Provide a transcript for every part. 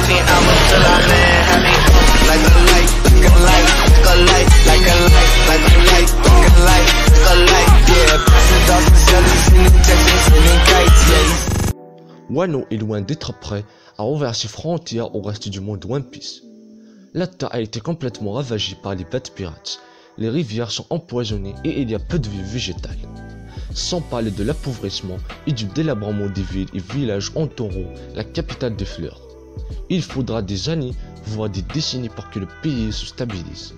honey, I'ma till I land, honey. Like a light, like a light, like a light, like a light, like a light, like a light, like a light. Yeah, passing off the sellers in the Texas and the kites, yeah. Wano est loin d'être prêt à ouvrir ses frontières au reste du monde One Piece. La terre a été complètement ravagée par les bêtes pirates, les rivières sont empoisonnées et il y a peu de vie végétale. Sans parler de l'appauvrissement et du délabrement des villes et villages entourant la capitale des fleurs. Il faudra des années, voire des décennies pour que le pays se stabilise.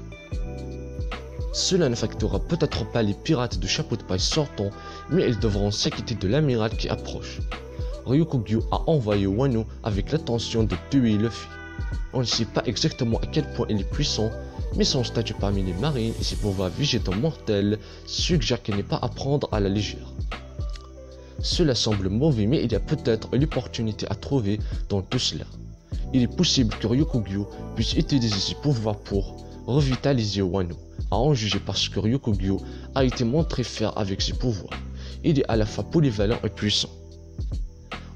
Cela n'affectera peut-être pas les pirates de chapeau de paille sortants, mais ils devront s'acquitter de l'amiral qui approche. Ryukugyu a envoyé Wano avec l'intention de tuer Luffy. On ne sait pas exactement à quel point il est puissant, mais son statut parmi les marines et ses pouvoirs végétaux mortels suggèrent qu'il n'est pas à prendre à la légère. Cela semble mauvais, mais il y a peut-être une opportunité à trouver dans tout cela. Il est possible que Ryukugyu puisse utiliser ses pouvoirs pour revitaliser Wano, à en juger parce que Ryukugyu a été montré faire avec ses pouvoirs. Il est à la fois polyvalent et puissant.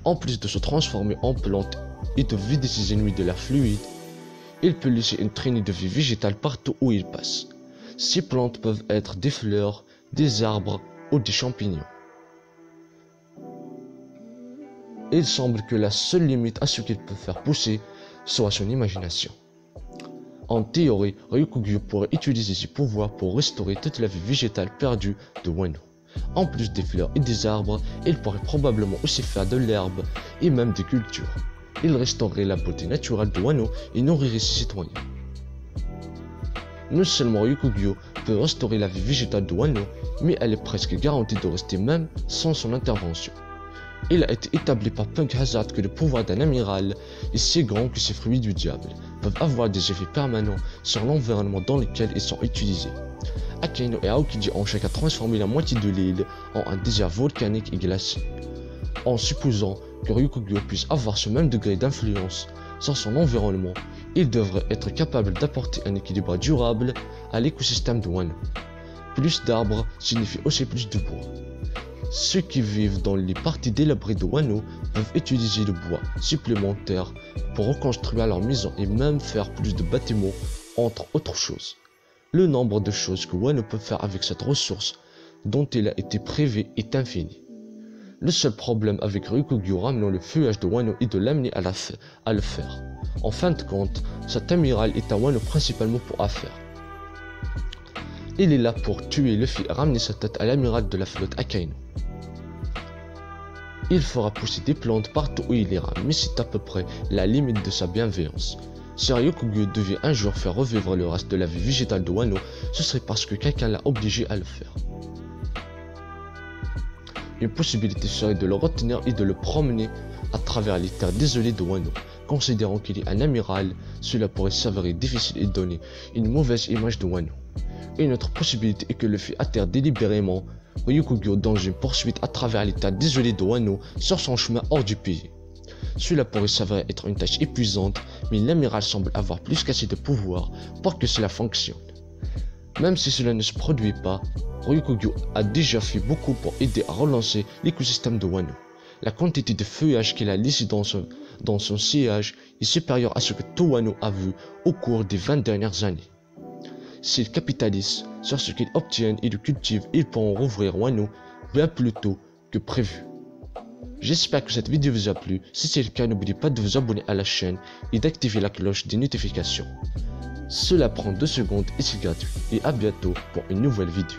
En plus de se transformer en plante et de vider ses ennemis de l'air fluide, il peut laisser une traînée de vie végétale partout où il passe. Ces plantes peuvent être des fleurs, des arbres ou des champignons. Il semble que la seule limite à ce qu'il peut faire pousser soit son imagination. En théorie, Ryukugyu pourrait utiliser ses pouvoirs pour restaurer toute la vie végétale perdue de Wano. En plus des fleurs et des arbres, il pourrait probablement aussi faire de l'herbe et même des cultures. Il restaurerait la beauté naturelle de Wano et nourrirait ses citoyens. Non seulement Ryukugyu peut restaurer la vie végétale de Wano, mais elle est presque garantie de rester même sans son intervention. Il a été établi par Punk Hazard que le pouvoir d'un amiral est si grand que ces fruits du diable peuvent avoir des effets permanents sur l'environnement dans lequel ils sont utilisés. Akainu et Aokiji ont chacun transformé la moitié de l'île en un désert volcanique et glacé. En supposant que Ryukugyu puisse avoir ce même degré d'influence sur son environnement, il devrait être capable d'apporter un équilibre durable à l'écosystème de Wano. Plus d'arbres signifie aussi plus de bois. Ceux qui vivent dans les parties délabrées de Wano peuvent utiliser le bois supplémentaire pour reconstruire leur maison et même faire plus de bâtiments, entre autres choses. Le nombre de choses que Wano peut faire avec cette ressource dont il a été privé est infini. Le seul problème avec Ryukugyu ramenant le feuillage de Wano est de l'amener à le faire. En fin de compte, cet amiral est à Wano principalement pour affaires. Il est là pour tuer Luffy et ramener sa tête à l'amiral de la flotte Akainu. Il fera pousser des plantes partout où il ira, mais c'est à peu près la limite de sa bienveillance. Si Ryukugyu devait un jour faire revivre le reste de la vie végétale de Wano, ce serait parce que quelqu'un l'a obligé à le faire. Une possibilité serait de le retenir et de le promener à travers les terres désolées de Wano. Considérant qu'il est un amiral, cela pourrait s'avérer difficile et donner une mauvaise image de Wano. Une autre possibilité est que Luffy atterre délibérément Ryukugyu dans une poursuite à travers les terres désolées de Wano sur son chemin hors du pays. Cela pourrait s'avérer être une tâche épuisante, mais l'amiral semble avoir plus qu'assez de pouvoir pour que cela fonctionne. Même si cela ne se produit pas, Ryukugyu a déjà fait beaucoup pour aider à relancer l'écosystème de Wano. La quantité de feuillage qu'il a laissé dans son sillage est supérieure à ce que tout Wano a vu au cours des 20 dernières années. S'ils capitalisent sur ce qu'ils obtiennent et le cultivent, ils pourront rouvrir Wano bien plus tôt que prévu. J'espère que cette vidéo vous a plu. Si c'est le cas, n'oubliez pas de vous abonner à la chaîne et d'activer la cloche des notifications. Cela prend 2 secondes et c'est gratuit. Et à bientôt pour une nouvelle vidéo.